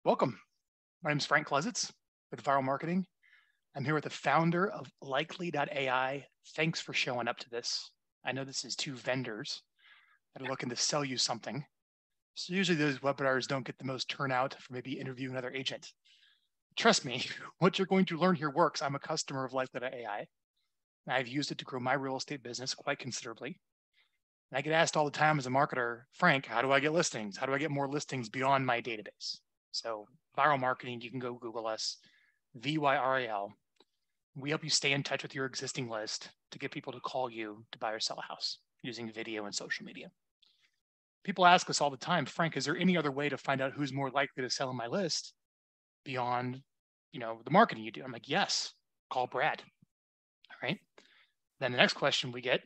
Welcome. My name is Frank Klesitz with Viral Marketing. I'm here with the founder of Likely.AI. Thanks for showing up to this. I know this is two vendors that are looking to sell you something. So usually those webinars don't get the most turnout for maybe interviewing another agent. Trust me, what you're going to learn here works. I'm a customer of Likely.AI. I've used it to grow my real estate business quite considerably. And I get asked all the time as a marketer, Frank, how do I get listings? How do I get more listings beyond my database? So Viral Marketing, you can go Google us, VYRAL. We help you stay in touch with your existing list to get people to call you to buy or sell a house using video and social media. People ask us all the time, Frank, is there any other way to find out who's more likely to sell on my list beyond, the marketing you do? I'm like, yes, call Brad. All right. Then the next question we get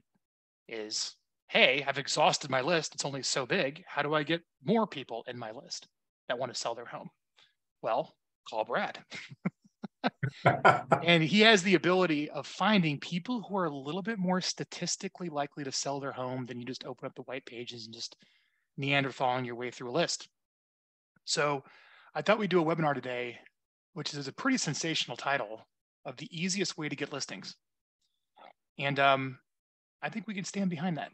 is, hey, I've exhausted my list. It's only so big. How do I get more people in my list that want to sell their home? Well, call Brad. And he has the ability of finding people who are a little bit more statistically likely to sell their home than you just open up the white pages and just Neanderthaling your way through a list. So I thought we'd do a webinar today, which is a pretty sensational title of the easiest way to get listings. And I think we can stand behind that.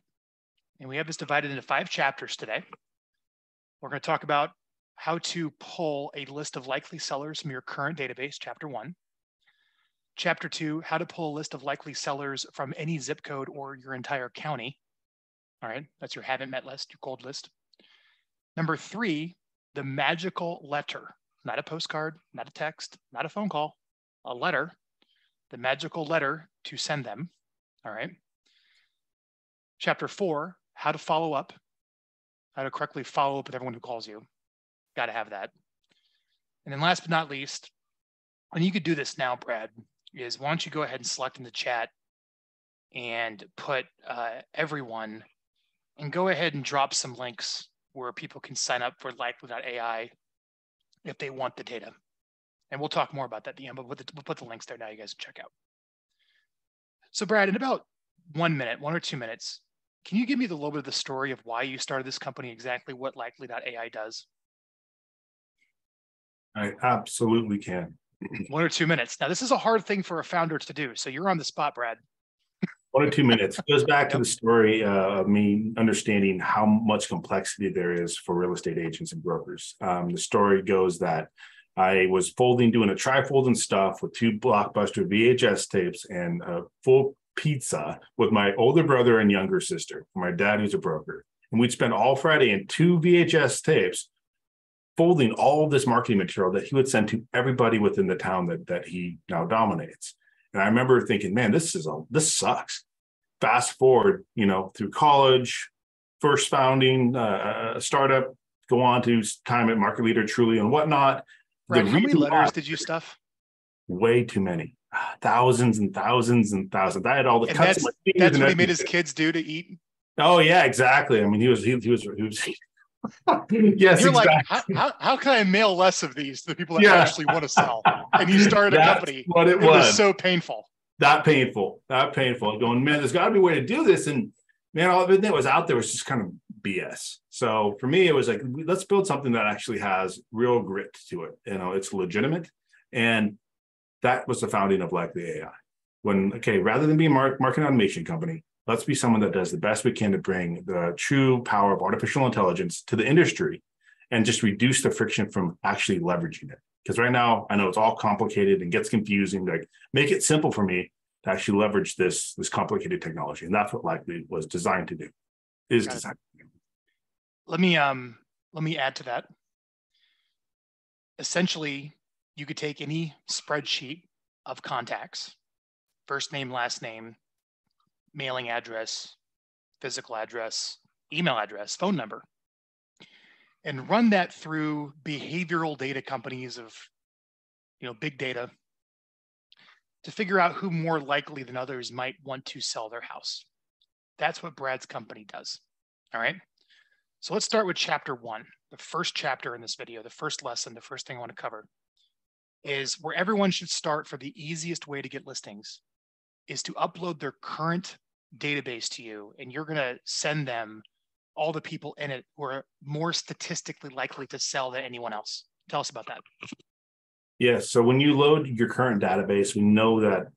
And we have this divided into 5 chapters today. We're going to talk about how to pull a list of likely sellers from your current database, chapter 1. Chapter 2, how to pull a list of likely sellers from any zip code or your entire county. All right, that's your haven't met list, your cold list. Number 3, the magical letter, not a postcard, not a text, not a phone call, a letter, the magical letter to send them. All right. Chapter 4, how to follow up, how to correctly follow up with everyone who calls you. Got to have that. And then last but not least, and you could do this now, Brad, is why don't you go ahead and select in the chat and put everyone, and go ahead and drop some links where people can sign up for Likely.AI if they want the data. And we'll talk more about that at the end, but we'll put the links there now you guys can check out. So Brad, in about 1 minute, 1 or 2 minutes, can you give me a little bit of the story of why you started this company, exactly what Likely.AI does? I absolutely can. 1 or 2 minutes. Now, this is a hard thing for a founder to do, so you're on the spot, Brad. 1 or 2 minutes. It goes back to the story of me understanding how much complexity there is for real estate agents and brokers. The story goes that I was doing a trifold and stuff with 2 Blockbuster VHS tapes and a full pizza with my older brother and younger sister, my dad, who's a broker. And we'd spend all Friday in 2 VHS tapes folding all of this marketing material that he would send to everybody within the town that he now dominates. And I remember thinking, man, this sucks. Fast forward, through college, first founding a startup, go on to time at Market Leader, Truly, and whatnot. Brad, how many letters did you stuff? Way too many. Thousands and thousands and thousands. I had all the and cuts. That's what he made his kids do to eat. Oh yeah, exactly. I mean, he was yes, you're exactly. Like, how can I mail less of these to the people that actually want to sell? And you started a company. What it was so painful. That painful. Going, man, there's got to be a way to do this. And man, all everything that was out there was just kind of BS. So for me, it was like, let's build something that actually has real grit to it. It's legitimate. And that was the founding of Likely.AI. Rather than being a marketing automation company, let's be someone that does the best we can to bring the true power of artificial intelligence to the industry and just reduce the friction from actually leveraging it. Because right now, I know it's all complicated and gets confusing. Like, make it simple for me to actually leverage this complicated technology. And that's what Likely was designed to do, designed to do. Let me add to that. Essentially, you could take any spreadsheet of contacts, first name, last name, mailing address, physical address, email address, phone number, and run that through behavioral data companies of, big data to figure out who more likely than others might want to sell their house. That's what Brad's company does. All right. So let's start with chapter 1, the first chapter in this video, the first lesson, the first thing I want to cover is where everyone should start for the easiest way to get listings is to upload their current database to you, and you're going to send them all the people in it who are more statistically likely to sell than anyone else. Tell us about that. Yeah. So when you load your current database, we know that,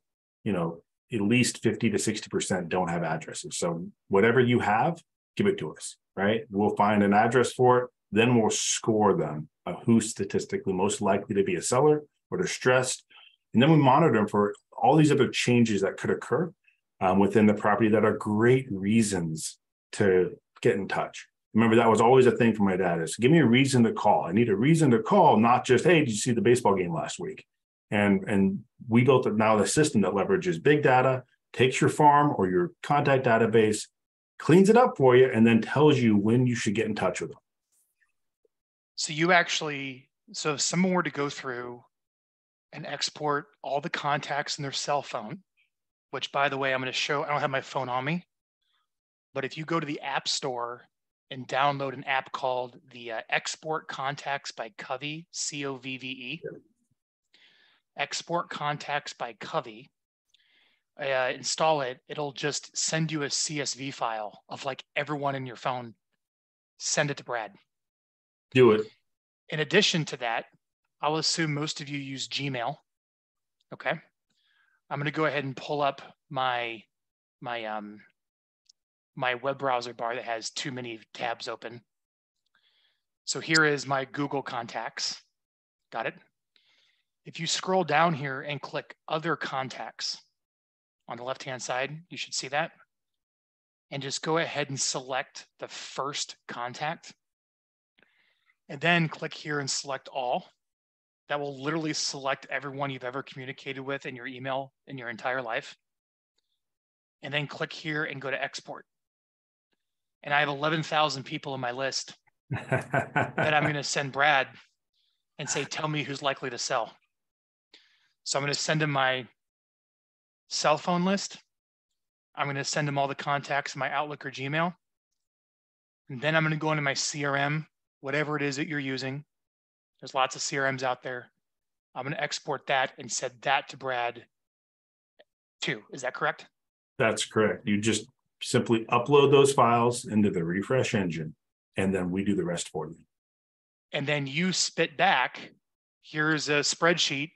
at least 50 to 60% don't have addresses. So whatever you have, give it to us, right? We'll find an address for it. Then we'll score them who's statistically most likely to be a seller or distressed. And then we monitor them for all these other changes that could occur within the property that are great reasons to get in touch. Remember, that was always a thing for my dad is give me a reason to call. I need a reason to call, not just, hey, did you see the baseball game last week? And we built now the system that leverages big data, takes your farm or your contact database, cleans it up for you, and then tells you when you should get in touch with them. So if someone were to go through and export all the contacts in their cell phone, which by the way, I'm going to show, I don't have my phone on me, but if you go to the App Store and download an app called the Export Contacts by Covey, Covve, Export Contacts by Covey, install it, it'll just send you a CSV file of like everyone in your phone. Send it to Brad. Do it. In addition to that, I'll assume most of you use Gmail. Okay. I'm going to go ahead and pull up my web browser bar that has too many tabs open. So here is my Google contacts. Got it? If you scroll down here and click Other Contacts on the left-hand side, you should see that. And just go ahead and select the first contact. And then click here and select All. That will literally select everyone you've ever communicated with in your email in your entire life. And then click here and go to Export. And I have 11,000 people in my list that I'm going to send Brad and say, tell me who's likely to sell. So I'm going to send him my cell phone list. I'm going to send him all the contacts in my Outlook or Gmail. And then I'm going to go into my CRM, whatever it is that you're using. There's lots of CRMs out there. I'm going to export that and send that to Brad too. Is that correct? That's correct. You just simply upload those files into the refresh engine, and then we do the rest for you. And then you spit back, here's a spreadsheet,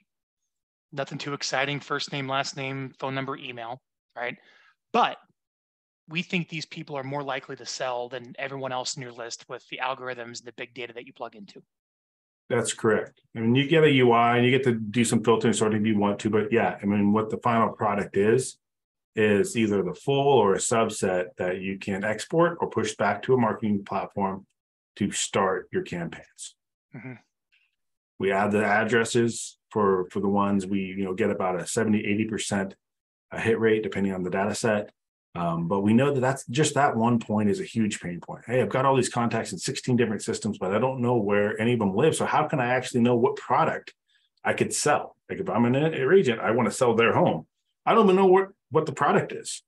nothing too exciting, first name, last name, phone number, email, right? But we think these people are more likely to sell than everyone else in your list with the algorithms and the big data that you plug into. That's correct. I mean, you get a UI and you get to do some filtering sorting if you want to, but yeah, I mean, what the final product is either the full or a subset that you can export or push back to a marketing platform to start your campaigns. Mm-hmm. We add the addresses for the ones we get about a 70-80% hit rate depending on the data set. But we know that's just that one point is a huge pain point. Hey, I've got all these contacts in 16 different systems, but I don't know where any of them live. So how can I actually know what product I could sell? Like if I'm an agent, I want to sell their home. I don't even know what the product is.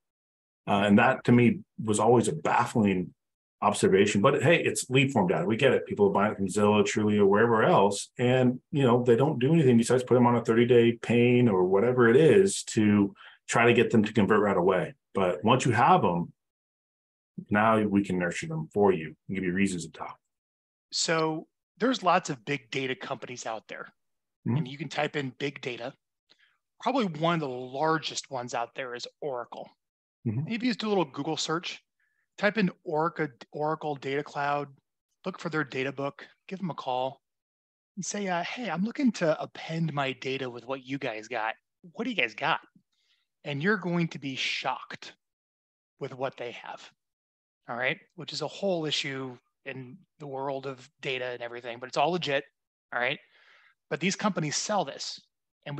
And that to me was always a baffling observation, but hey, it's lead form data. We get it. People are buying it from Zillow, Trulia, or wherever else. And, they don't do anything besides put them on a 30-day pain or whatever it is to try to get them to convert right away. But once you have them, now we can nurture them for you and give you reasons to talk. So there's lots of big data companies out there, mm-hmm. and you can type in big data. Probably one of the largest ones out there is Oracle. Mm-hmm. Maybe just do a little Google search, type in Oracle Data Cloud, look for their data book, give them a call and say, hey, I'm looking to append my data with what you guys got. What do you guys got? And you're going to be shocked with what they have. All right. Which is a whole issue in the world of data and everything, but it's all legit. All right. But these companies sell this and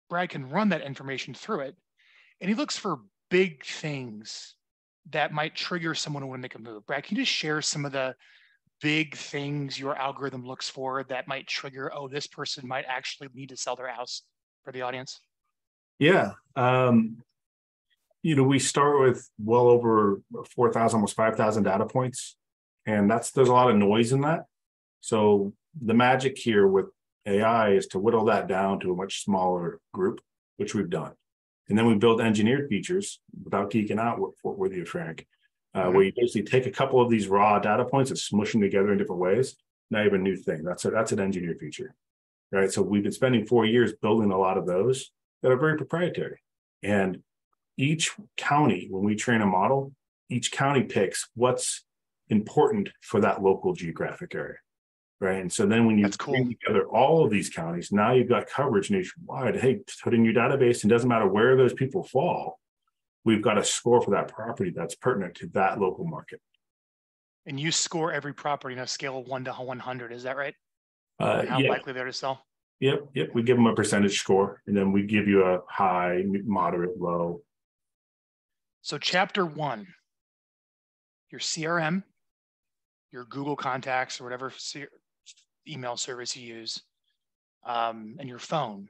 Brad can run that information through it. And he looks for big things that might trigger someone who want to make a move. Brad, can you just share some of the big things your algorithm looks for that might trigger, this person might actually need to sell their house for the audience? Yeah. We start with well over 4,000, almost 5,000 data points. And there's a lot of noise in that. So the magic here with AI is to whittle that down to a much smaller group, which we've done. And then we build engineered features without geeking out with you, Frank, mm-hmm. where you basically take a couple of these raw data points and smush them together in different ways. not even a new thing. That's an engineered feature, right? So we've been spending 4 years building a lot of those that are very proprietary. And each county, when we train a model, each county picks what's important for that local geographic area, right? And so then when you bring together all of these counties, now you've got coverage nationwide. Hey, put in your database, and it doesn't matter where those people fall, we've got a score for that property that's pertinent to that local market. And you score every property on a scale of 1 to 100. Is that right? How likely they're to sell? Yep. We give them a percentage score, and then we give you a high, moderate, low. So chapter 1, your CRM, your Google contacts or whatever email service you use, and your phone,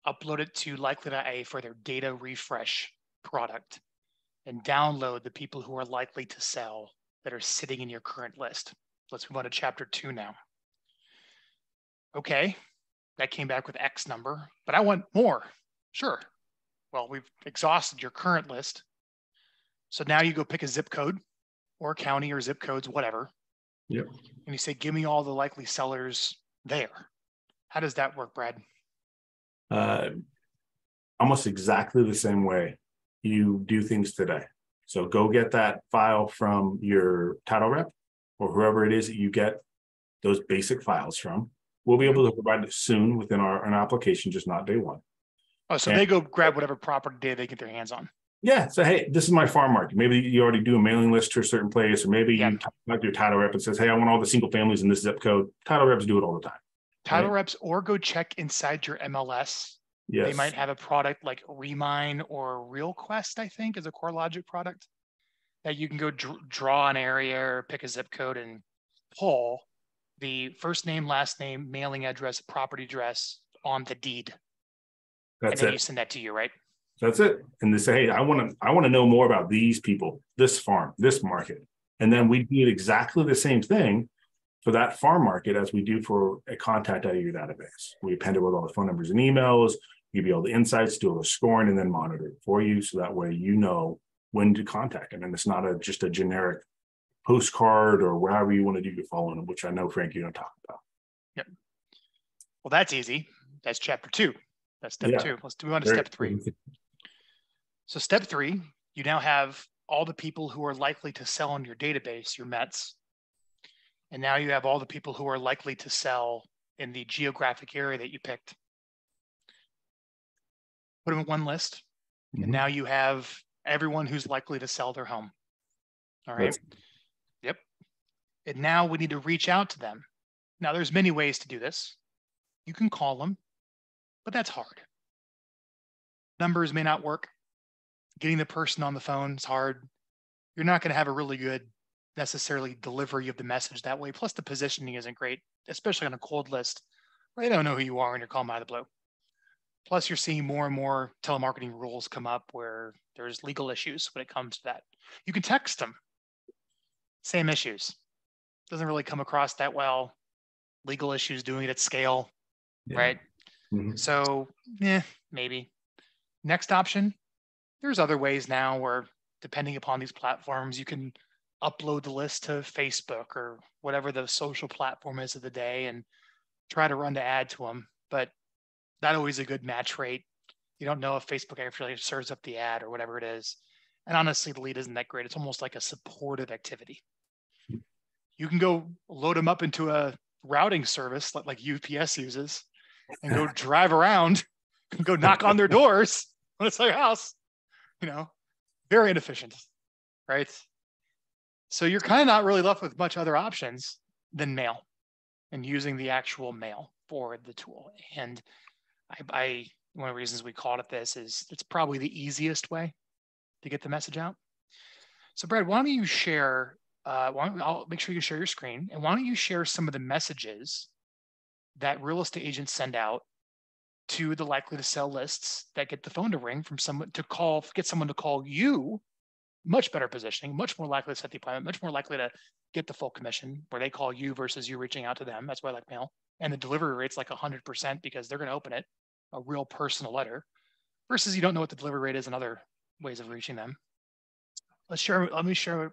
upload it to Likely.AI for their data refresh product, and download the people who are likely to sell that are sitting in your current list. Let's move on to chapter 2 now. Okay, that came back with X number, but I want more. Sure. Well, we've exhausted your current list. So now you go pick a zip code or a county or zip codes, whatever. Yep. And you say, give me all the likely sellers there. How does that work, Brad? Almost exactly the same way you do things today. So go get that file from your title rep or whoever it is that you get those basic files from. We'll be able to provide it soon within our application, just not day one. Oh, so they go grab whatever property data they get their hands on. Yeah. So, hey, this is my farm market. Maybe you already do a mailing list to a certain place, or maybe you talk to your title rep and says, hey, I want all the single families in this zip code. Title reps do it all the time. Title reps, or go check inside your MLS. Yes. They might have a product like Remine or RealQuest, I think, is a CoreLogic product that you can go draw an area or pick a zip code and pull the first name, last name, mailing address, property address on the deed. That's and then you send that to you, right? That's it. And they say, hey, I want to know more about these people, this farm, this market. And then we do exactly the same thing for that farm market as we do for a contact out of your database. We append it with all the phone numbers and emails, give you all the insights, do all the scoring, and then monitor it for you. So that way you know when to contact them. And it's not just a generic postcard or wherever you want to do your following, which I know, Frank, you're going to talk about. Yep. Well, that's easy. That's chapter 2. That's step 2. Let's move on to step 3. So step 3, you now have all the people who are likely to sell in your database, your METs. And now you have all the people who are likely to sell in the geographic area that you picked. Put them in one list. And now you have everyone who's likely to sell their home. All right. Yep. And now we need to reach out to them. Now there's many ways to do this. You can call them, but that's hard. Numbers may not work. Getting the person on the phone is hard. You're not going to have a really good necessarily delivery of the message that way. Plus the positioning isn't great, especially on a cold list where they don't know who you are and you're calling out of the blue. Plus you're seeing more and more telemarketing rules come up where there's legal issues when it comes to that. You can text them. Same issues. Doesn't really come across that well. Legal issues doing it at scale, right? So, maybe. Next option, there's other ways now where depending upon these platforms, you can upload the list to Facebook or whatever the social platform is of the day and try to run the ad to them. But not always a good match rate. You don't know if Facebook actually serves up the ad or whatever it is. And honestly, the lead isn't that great. It's almost like a supportive activity. You can go load them up into a routing service like UPS uses and go drive around and go knock on their doors when it's their house. Very inefficient, right? So you're kind of not really left with much other options than mail and using the actual mail for the tool. And I one of the reasons we called it this is it's probably the easiest way to get the message out. So Brad, why don't you share, I'll make sure you share your screen, and why don't you share some of the messages that real estate agents send out to the likely to sell lists that get the phone to ring from someone to call, get someone to call you, much better positioning, much more likely to set the appointment, much more likely to get the full commission where they call you versus you reaching out to them. That's why I like mail. And the delivery rate's like 100% because they're going to open it, a real personal letter, versus you don't know what the delivery rate is and other ways of reaching them. Let me share.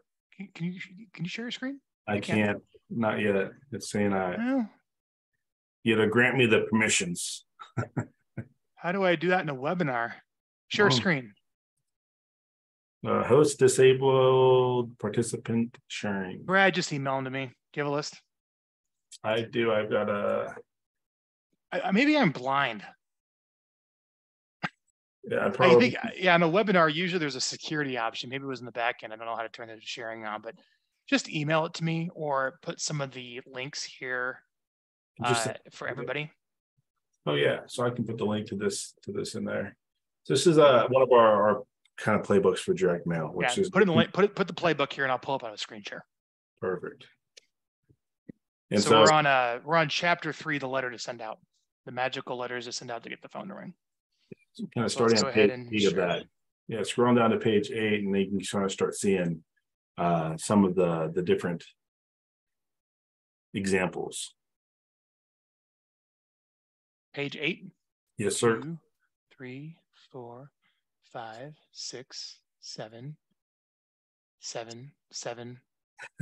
Can you share your screen? I can't. Not yet. It's saying Well, you to grant me the permissions. how do I do that in a webinar? Share screen. Host disabled, participant sharing. Brad just emailed them to me. Do you have a list? I do. I've got a. Maybe I'm blind. Yeah, probably. In a webinar, usually there's a security option. Maybe it was in the back end. I don't know how to turn the sharing on, but just email it to me or put some of the links here for everybody. Oh yeah, so I can put the link to this in there. This is one of our kind of playbooks for direct mail, which is put in the link, put the playbook here, and I'll pull up on a screen share. Perfect. And so we're on chapter 3, the letter to send out, the magical letters to send out to get the phone to ring. So kind of starting on page 8 of that. Yeah, scrolling down to page 8, and then you can sort of start seeing some of the different examples. Page 8. Yes, sir. 2, 3, 4, 5, 6, 7, 7, 7,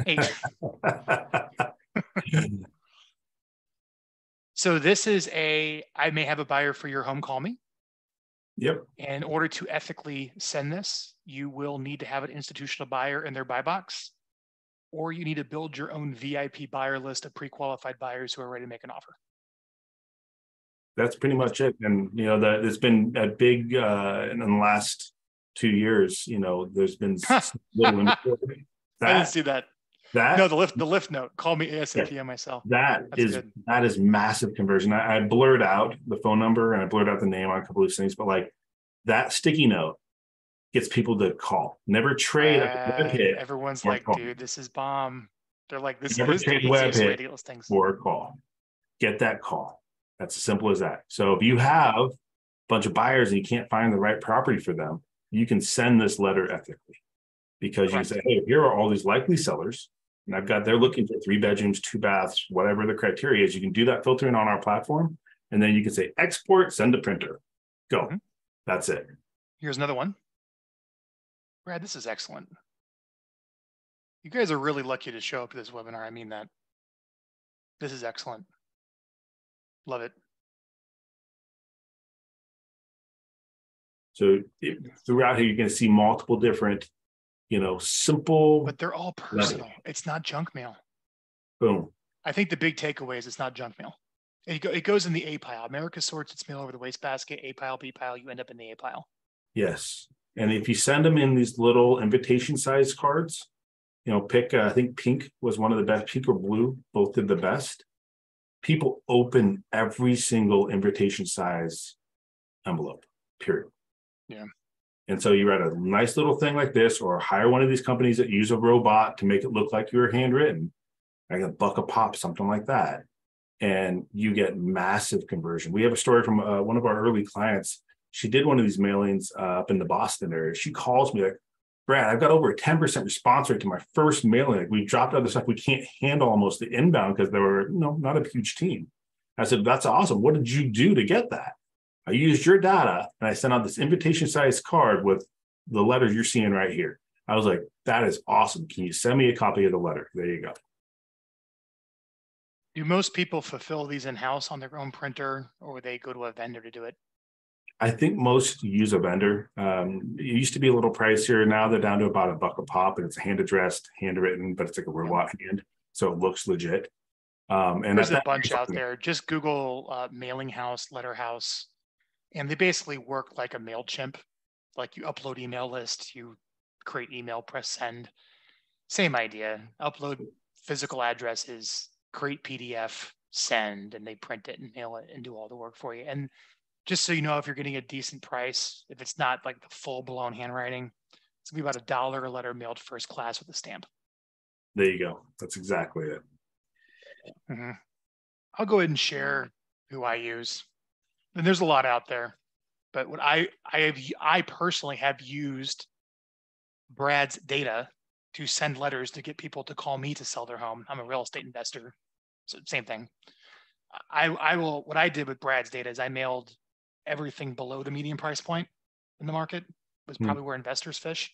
8. So this is I may have a buyer for your home call me. Yep. And in order to ethically send this, you will need to have an institutional buyer in their buy box, or you need to build your own VIP buyer list of pre-qualified buyers who are ready to make an offer. That's pretty much it. And, it's been a big, in the last 2 years, there's been little inventory. I didn't see that. No, the lift note. Call me ASAP on myself. That is massive conversion. I blurred out the phone number and I blurred out the name on a couple of things, but like that sticky note gets people to call. Never trade a web hit. Everyone's like, dude, this is bomb. They're like, this Never is the easiest way to get those things. Or a call. Get that call. That's as simple as that. So if you have a bunch of buyers and you can't find the right property for them, you can send this letter ethically, because you can say, hey, here are all these likely sellers. And they're looking for 3 bedrooms, 2 baths, whatever the criteria is. You can do that filtering on our platform. And then you can say, export, send to printer. Go. Mm-hmm. That's it. Here's another one. Brad, this is excellent. You guys are really lucky to show up to this webinar. I mean that. This is excellent. Love it. So throughout here, you're going to see multiple different simple. But they're all personal. It's not junk mail. Boom. I think the big takeaway is it's not junk mail. It goes in the A pile. America sorts its mail over the wastebasket. A pile, B pile. You end up in the A pile. Yes. And if you send them in these little invitation size cards, pick, I think pink was one of the best. Pink or blue, both did the best. People open every single invitation size envelope, period. Yeah. And so you write a nice little thing like this, or hire one of these companies that use a robot to make it look like you were handwritten, like $1 a pop, something like that. And you get massive conversion. We have a story from one of our early clients. She did one of these mailings up in the Boston area. She calls me like, Brad, I've got over a 10% response rate to my first mailing. Like, we dropped other stuff. We can't handle almost the inbound because they were not a huge team. I said, that's awesome. What did you do to get that? I used your data and I sent out this invitation size card with the letters you're seeing right here. I was like, that is awesome. Can you send me a copy of the letter? There you go. Do most people fulfill these in-house on their own printer, or would they go to a vendor to do it? I think most use a vendor. It used to be a little pricier. Now they're down to about $1 a pop, and it's hand addressed, handwritten, but it's like a robot hand, so it looks legit. And there's a bunch out there. Just Google mailing house, letter house, and they basically work like a MailChimp. Like, you upload email lists, you create email, press send. Same idea. Upload physical addresses, create PDF, send, and they print it and mail it and do all the work for you. And just so you know, if you're getting a decent price, if it's not like the full-blown handwriting, it's gonna be about $1 a letter mailed first class with a stamp. There you go. That's exactly it. Mm-hmm. I'll go ahead and share who I use. And there's a lot out there, but what I personally have used Brad's data to send letters to get people to call me to sell their home. I'm a real estate investor, so same thing. What I did with Brad's data is I mailed everything below the median price point in the market. Was probably where investors fish.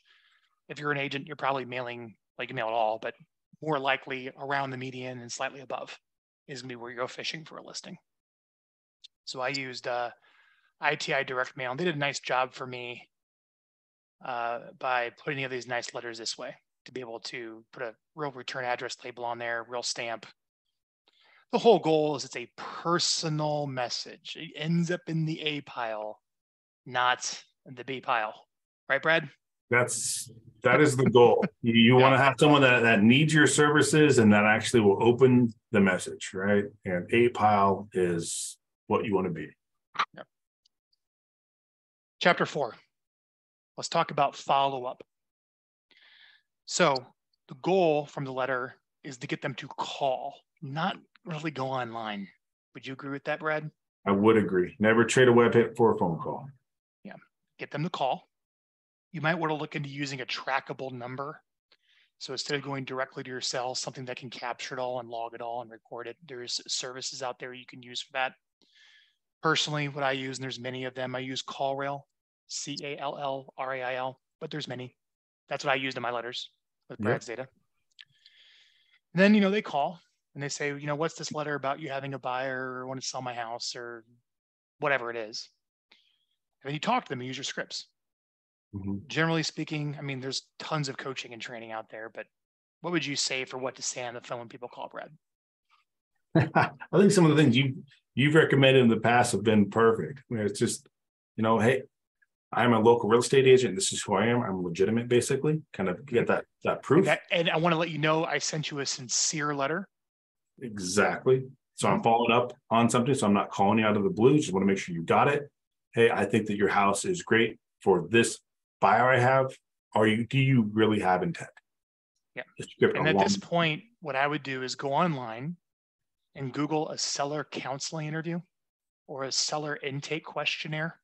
If you're an agent, you're probably mailing, like, you mail it all, but more likely around the median and slightly above is going to be where you go fishing for a listing. So I used ITI direct mail, and they did a nice job for me by putting any of these nice letters this way to be able to put a real return address label on there, real stamp. The whole goal is it's a personal message. It ends up in the A pile, not the B pile. Right, Brad? That is the goal. You want to have someone that needs your services and that actually will open the message, right? And A pile is what you want to be. Yep. Chapter 4. Let's talk about follow-up. So the goal from the letter is to get them to call, not really go online. Would you agree with that, Brad? I would agree. Never trade a web hit for a phone call. Yeah. Get them to call. You might want to look into using a trackable number. So instead of going directly to your cell, something that can capture it all and log it all and record it, there's services out there you can use for that. Personally, what I use, and there's many of them, I use CallRail, CALLRAIL, but there's many. That's what I used in my letters with Brad's data. And then, they call and they say, what's this letter about you having a buyer or want to sell my house or whatever it is. And then you talk to them and use your scripts. Mm-hmm. Generally speaking, there's tons of coaching and training out there, but what would you say for what to say on the phone when people call, Brad? I think some of the things you've recommended in the past have been perfect. It's just, hey, I'm a local real estate agent. This is who I am. I'm legitimate, basically. Kind of get that proof. And I want to let you know I sent you a sincere letter. Exactly. So I'm following up on something. So I'm not calling you out of the blue. Just want to make sure you got it. Hey, I think that your house is great for this buyer I have. Do you really have intent? Yeah. And at this point, what I would do is go online and Google a seller counseling interview or a seller intake questionnaire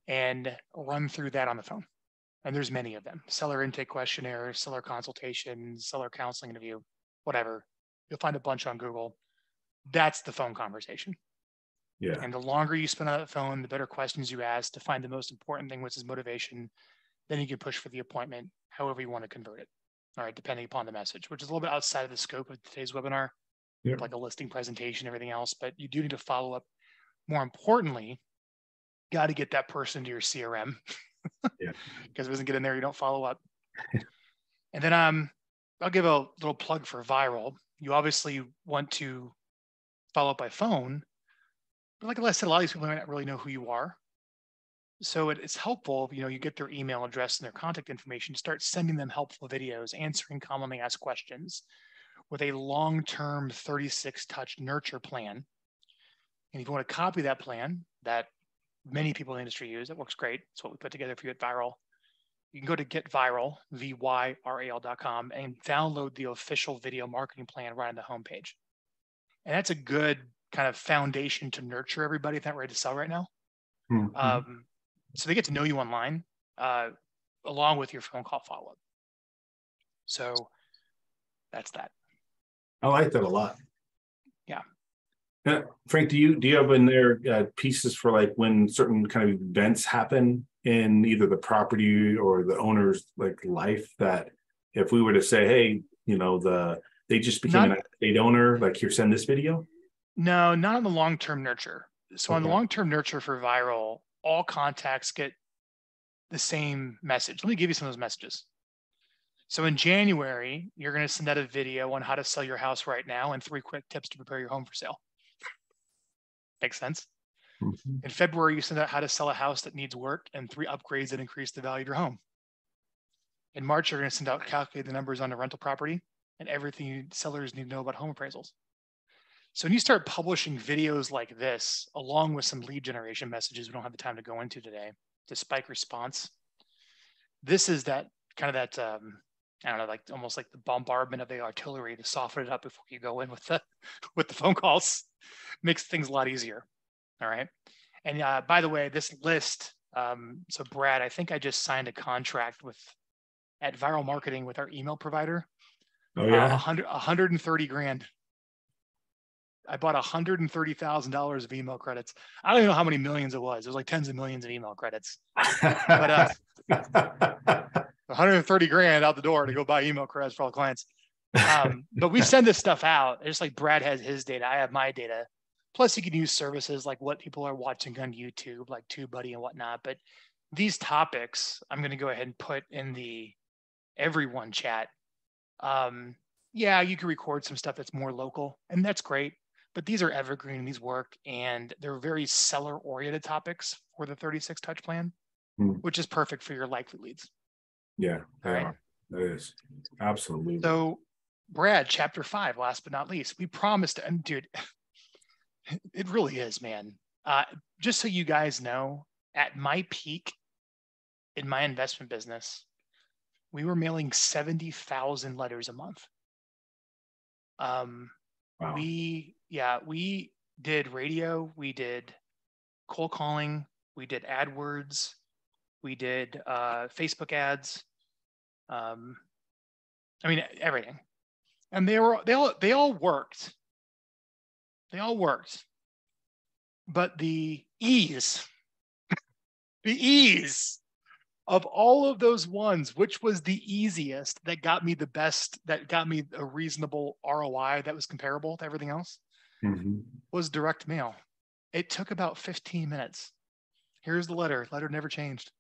and run through that on the phone. And there's many of them: seller intake questionnaire, seller consultation, seller counseling interview, whatever. You'll find a bunch on Google. That's the phone conversation. Yeah. And the longer you spend on the phone, the better questions you ask to find the most important thing, which is motivation. Then you can push for the appointment, however you want to convert it. All right, depending upon the message, which is a little bit outside of the scope of today's webinar, like a listing presentation, everything else. But you do need to follow up. More importantly, got to get that person to your CRM. Because if it doesn't get in there, you don't follow up. And then I'll give a little plug for viral. You obviously want to follow up by phone. But like I said, a lot of these people might not really know who you are. So it's helpful if you get their email address and their contact information to start sending them helpful videos, answering commonly asked questions with a long-term 36-touch nurture plan. And if you want to copy that plan that many people in the industry use, it works great. It's what we put together for you at Viral. You can go to getviral, VYRAL.com, and download the official video marketing plan right on the homepage. And that's a good kind of foundation to nurture everybody if they're not ready to sell right now. So they get to know you online along with your phone call follow-up. So that's that. I like that a lot. Yeah. Frank, do you have in there pieces for like when certain kind of events happen in either the property or the owner's life, that if we were to say, hey, they just became an estate owner, here, send this video? No, not on the long-term nurture. So on the long-term nurture for Viral, all contacts get the same message. Let me give you some of those messages. So in January, you're going to send out a video on how to sell your house right now and 3 quick tips to prepare your home for sale. Makes sense. In February, you send out how to sell a house that needs work and 3 upgrades that increase the value of your home. In March, you're going to send out calculate the numbers on a rental property and everything sellers need to know about home appraisals. So when you start publishing videos like this, along with some lead generation messages we don't have the time to go into today, to spike response, this is that kind of that, I don't know, almost like the bombardment of the artillery to soften it up before you go in with the phone calls. Makes things a lot easier. All right. And by the way, this list, so Brad, I think I just signed a contract at Viral Marketing with our email provider. Oh yeah. 130 grand. I bought $130,000 of email credits. I don't even know how many millions it was. It was like tens of millions of email credits. But 130 grand out the door to go buy email credits for all the clients. But we send this stuff out. Just like Brad has his data, I have my data. Plus, you can use services like what people are watching on YouTube, like TubeBuddy and whatnot. But these topics, I'm going to go ahead and put in the everyone chat. Yeah, you can record some stuff that's more local, and that's great. But these are evergreen, and these work, and they're very seller-oriented topics for the 36 touch plan, which is perfect for your likely leads. Yeah, they are. That is absolutely. So, Brad, chapter 5, last but not least, we promised, and dude, it really is, man. Just so you guys know, at my peak in my investment business, we were mailing 70,000 letters a month. Wow. We did radio, we did cold calling, we did AdWords, we did Facebook ads. I mean, everything. And they all worked. They all worked. But the ease of all of those ones, which was the easiest that got me the best, that got me a reasonable ROI that was comparable to everything else, was direct mail. It took about 15 minutes. Here's the letter. Letter never changed.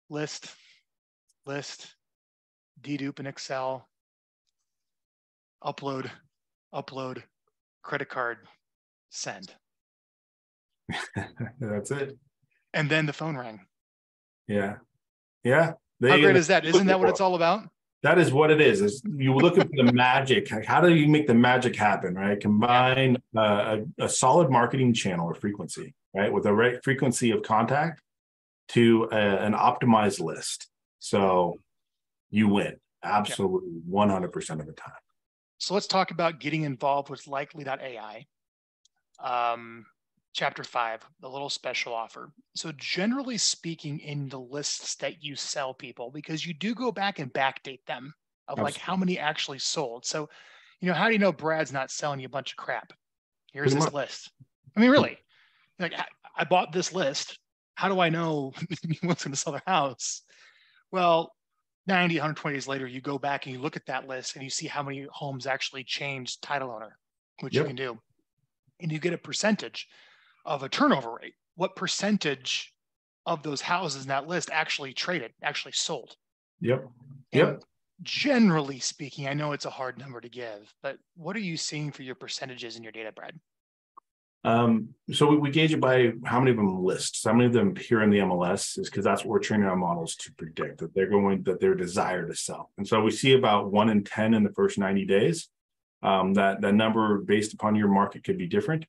List, dedupe in Excel, upload, credit card, send. That's it. And then the phone rang. Yeah. How great is that? Isn't that what it's all about? That is what it is you look at the magic. How do you make the magic happen, right? Combine a solid marketing channel or frequency, right? With the right frequency of contact to an optimized list. So you win absolutely 100% of the time. So let's talk about getting involved with Likely.AI. Chapter 5, the little special offer. So generally speaking, in the lists that you sell people, because you do go back and backdate them of like how many actually sold. So, how do you know Brad's not selling you a bunch of crap? Here's this list. I mean, really, like I bought this list. How do I know he wants to sell their house? Well, 90, 120 days later, you go back and you look at that list and you see how many homes actually changed title owner, which you can do. And you get a percentage of a turnover rate. What percentage of those houses in that list actually traded, actually sold? And generally speaking, I know it's a hard number to give, but what are you seeing for your percentages in your data, Brad? So we gauge it by how many of them list. So how many of them appear in the MLS is because that's what we're training our models to predict, that their desire to sell. And so we see about 1 in 10 in the first 90 days. That number based upon your market could be different.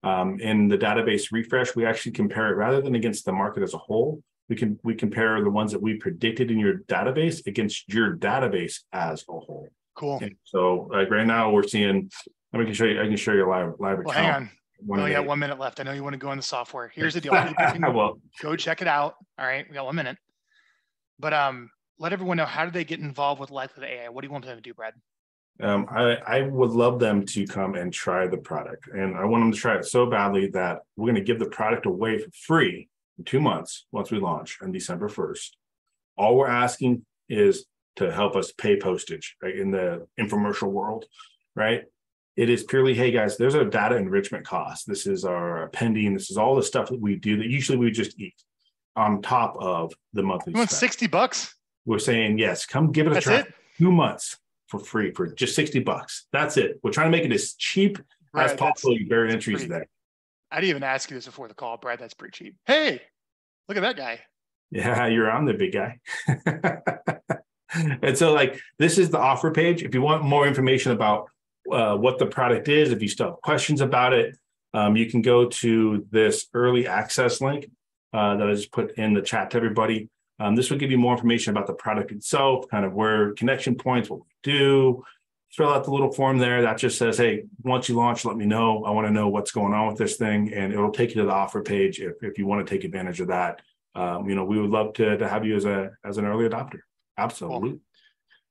In the database refresh, we actually compare it rather than against the market as a whole. We compare the ones that we predicted in your database against your database as a whole. Cool. And so like right now we're seeing, I can show you a live account. Hang on. We only got 1 minute left. I know you want to go in the software. Here's the deal. People can go check it out. All right. We got 1 minute. But let everyone know, how do they get involved with Likely.AI? What do you want them to do, Brad? I would love them to come and try the product. And I want them to try it so badly that we're going to give the product away for free for 2 months once we launch on December 1st. All we're asking is to help us pay postage, right? In the infomercial world, right? It is purely, hey guys, there's a data enrichment cost. This is our pending. This is all the stuff that we do that usually we just eat on top of the monthly. You want $60? We're saying, yes, come give it a try. 2 months for free for just $60. That's it. We're trying to make it as cheap as possible. You barrier entries there. I didn't even ask you this before the call, Brad. That's pretty cheap. Hey, look at that guy. Yeah, you're on the big guy. And so like, this is the offer page. If you want more information about what the product is, if you still have questions about it, you can go to this early access link that I just put in the chat to everybody. This will give you more information about the product itself, kind of where connection points, what we do. Fill out the little form there that just says, hey, once you launch, let me know. I want to know what's going on with this thing. And it'll take you to the offer page if you want to take advantage of that. We would love to have you as an early adopter. Absolutely. Cool.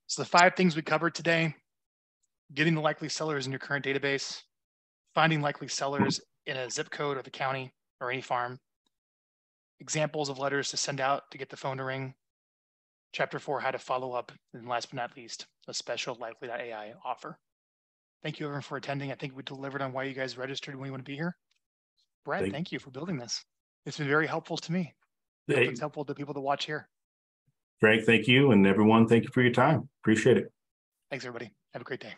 So the 5 things we covered today: getting the likely sellers in your current database, finding likely sellers in a zip code or the county or any farm, examples of letters to send out to get the phone to ring, chapter 4, how to follow up, and last but not least, a special Likely.AI offer. Thank you, everyone, for attending. I think we delivered on why you guys registered when you want to be here. Brett, thank you for building this. It's been very helpful to me. I hope it's helpful to people to watch here. Frank, thank you. And everyone, thank you for your time. Appreciate it. Thanks, everybody. Have a great day.